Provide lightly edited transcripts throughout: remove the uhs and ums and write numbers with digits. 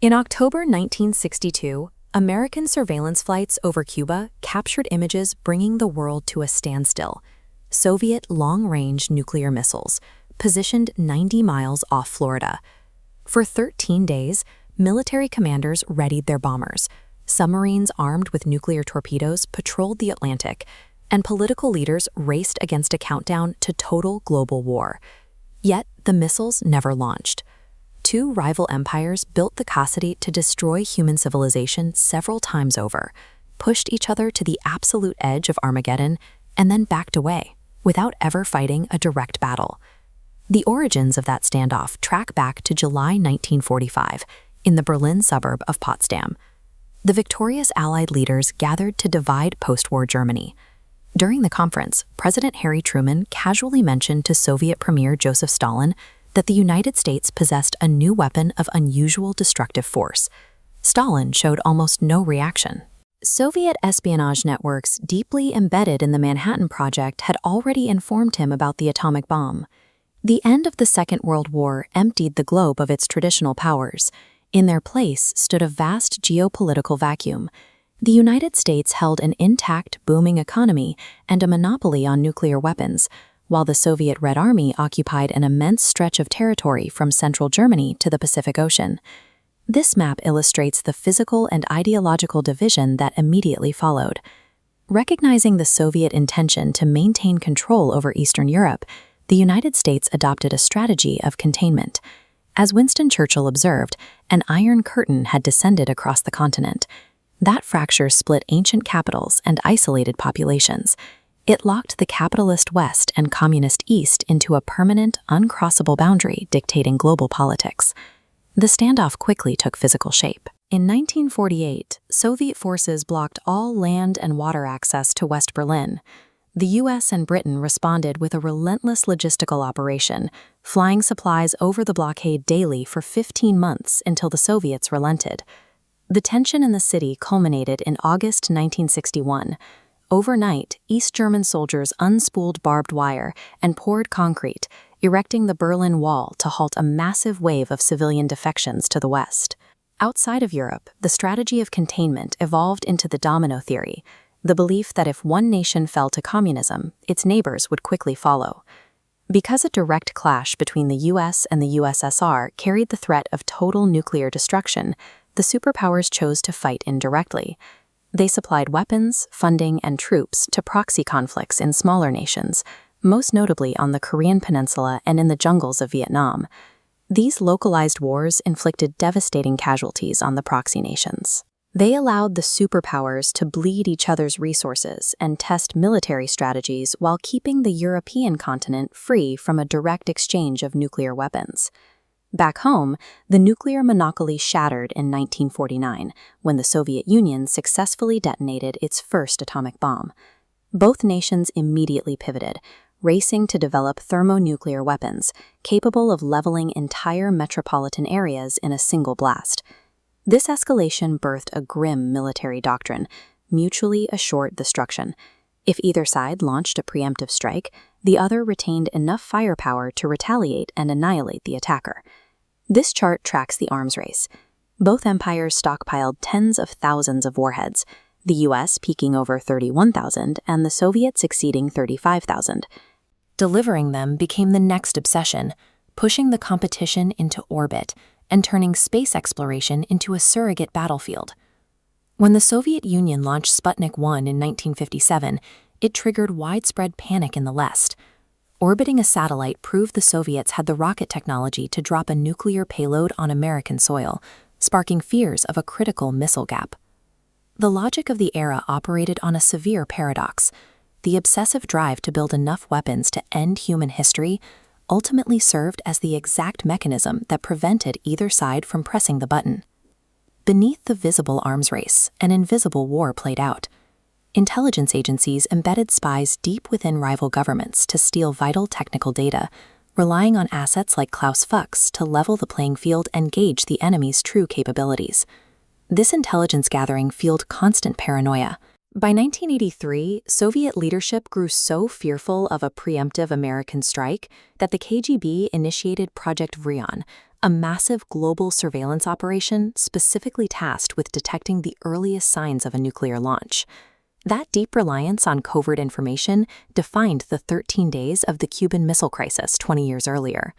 In October 1962, American surveillance flights over Cuba captured images bringing the world to a standstill. Soviet long-range nuclear missiles, positioned 90 miles off Florida. For 13 days, military commanders readied their bombers. Submarines armed with nuclear torpedoes patrolled the Atlantic, and political leaders raced against a countdown to total global war. Yet, the missiles never launched. Two rival empires built the capacity to destroy human civilization several times over, pushed each other to the absolute edge of Armageddon, and then backed away, without ever fighting a direct battle. The origins of that standoff track back to July 1945, in the Berlin suburb of Potsdam. The victorious Allied leaders gathered to divide post-war Germany. During the conference, President Harry Truman casually mentioned to Soviet Premier Joseph Stalin that the United States possessed a new weapon of unusual destructive force. Stalin showed almost no reaction. Soviet espionage networks deeply embedded in the Manhattan Project had already informed him about the atomic bomb. The end of the Second World War emptied the globe of its traditional powers. In their place stood a vast geopolitical vacuum. The United States held an intact, booming economy and a monopoly on nuclear weapons, while the Soviet Red Army occupied an immense stretch of territory from central Germany to the Pacific Ocean. This map illustrates the physical and ideological division that immediately followed. Recognizing the Soviet intention to maintain control over Eastern Europe, the United States adopted a strategy of containment. As Winston Churchill observed, an iron curtain had descended across the continent. That fracture split ancient capitals and isolated populations. It locked the capitalist West and communist East into a permanent, uncrossable boundary dictating global politics. The standoff quickly took physical shape. In 1948, Soviet forces blocked all land and water access to West Berlin. The US and Britain responded with a relentless logistical operation, flying supplies over the blockade daily for 15 months until the Soviets relented. The tension in the city culminated in August 1961. Overnight, East German soldiers unspooled barbed wire and poured concrete, erecting the Berlin Wall to halt a massive wave of civilian defections to the west. Outside of Europe, the strategy of containment evolved into the domino theory, the belief that if one nation fell to communism, its neighbors would quickly follow. Because a direct clash between the US and the USSR carried the threat of total nuclear destruction, the superpowers chose to fight indirectly. They supplied weapons, funding, and troops to proxy conflicts in smaller nations, most notably on the Korean Peninsula and in the jungles of Vietnam. These localized wars inflicted devastating casualties on the proxy nations. They allowed the superpowers to bleed each other's resources and test military strategies while keeping the European continent free from a direct exchange of nuclear weapons. Back home, the nuclear monopoly shattered in 1949 when the Soviet Union successfully detonated its first atomic bomb. Both nations immediately pivoted, racing to develop thermonuclear weapons capable of leveling entire metropolitan areas in a single blast. This escalation birthed a grim military doctrine: mutually assured destruction. If either side launched a preemptive strike, the other retained enough firepower to retaliate and annihilate the attacker. This chart tracks the arms race. Both empires stockpiled tens of thousands of warheads, the US peaking over 31,000 and the Soviets exceeding 35,000. Delivering them became the next obsession, pushing the competition into orbit and turning space exploration into a surrogate battlefield. When the Soviet Union launched Sputnik 1 in 1957, it triggered widespread panic in the West. Orbiting a satellite proved the Soviets had the rocket technology to drop a nuclear payload on American soil, sparking fears of a critical missile gap. The logic of the era operated on a severe paradox. The obsessive drive to build enough weapons to end human history ultimately served as the exact mechanism that prevented either side from pressing the button. Beneath the visible arms race, an invisible war played out. Intelligence agencies embedded spies deep within rival governments to steal vital technical data, relying on assets like Klaus Fuchs to level the playing field and gauge the enemy's true capabilities. This intelligence gathering fueled constant paranoia. By 1983, Soviet leadership grew so fearful of a preemptive American strike that the KGB initiated Project Vrion, a massive global surveillance operation specifically tasked with detecting the earliest signs of a nuclear launch. That deep reliance on covert information defined the 13 days of the Cuban Missile Crisis 20 years earlier.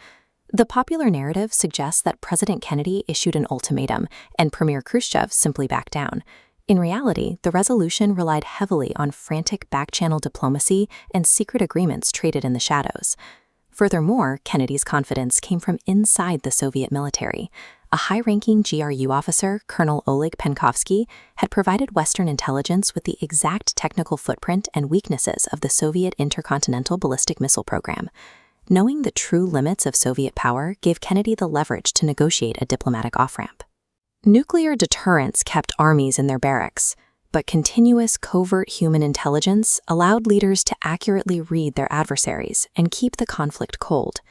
The popular narrative suggests that President Kennedy issued an ultimatum and Premier Khrushchev simply backed down. In reality, the resolution relied heavily on frantic back-channel diplomacy and secret agreements traded in the shadows. Furthermore, Kennedy's confidence came from inside the Soviet military. A high-ranking GRU officer, Colonel Oleg Penkovsky, had provided Western intelligence with the exact technical footprint and weaknesses of the Soviet intercontinental ballistic missile program. Knowing the true limits of Soviet power gave Kennedy the leverage to negotiate a diplomatic off-ramp. Nuclear deterrence kept armies in their barracks, but continuous covert human intelligence allowed leaders to accurately read their adversaries and keep the conflict cold.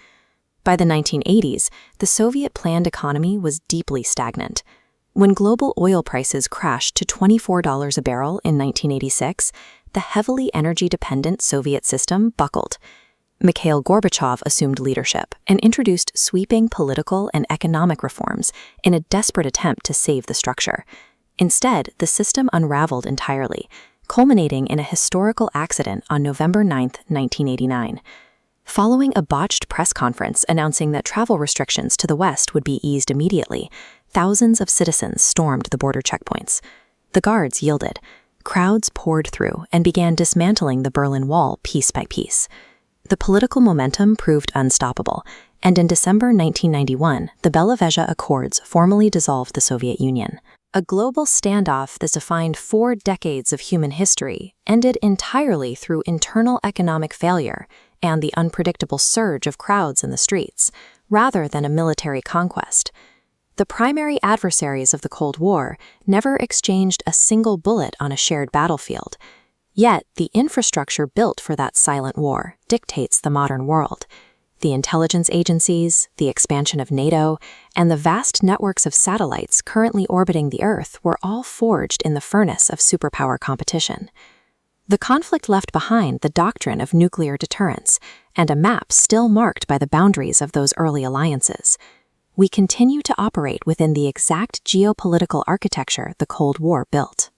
By the 1980s, the Soviet planned economy was deeply stagnant. When global oil prices crashed to $24 a barrel in 1986, the heavily energy-dependent Soviet system buckled. Mikhail Gorbachev assumed leadership and introduced sweeping political and economic reforms in a desperate attempt to save the structure. Instead, the system unraveled entirely, culminating in a historical accident on November 9, 1989. Following a botched press conference announcing that travel restrictions to the West would be eased immediately, thousands of citizens stormed the border checkpoints. The guards yielded. Crowds poured through and began dismantling the Berlin Wall piece by piece. The political momentum proved unstoppable, and in December 1991, the Belavezha Accords formally dissolved the Soviet Union. A global standoff that defined 4 decades of human history ended entirely through internal economic failure and the unpredictable surge of crowds in the streets, rather than a military conquest. The primary adversaries of the Cold War never exchanged a single bullet on a shared battlefield. Yet, the infrastructure built for that silent war dictates the modern world. The intelligence agencies, the expansion of NATO, and the vast networks of satellites currently orbiting the Earth were all forged in the furnace of superpower competition. The conflict left behind the doctrine of nuclear deterrence and a map still marked by the boundaries of those early alliances. We continue to operate within the exact geopolitical architecture the Cold War built.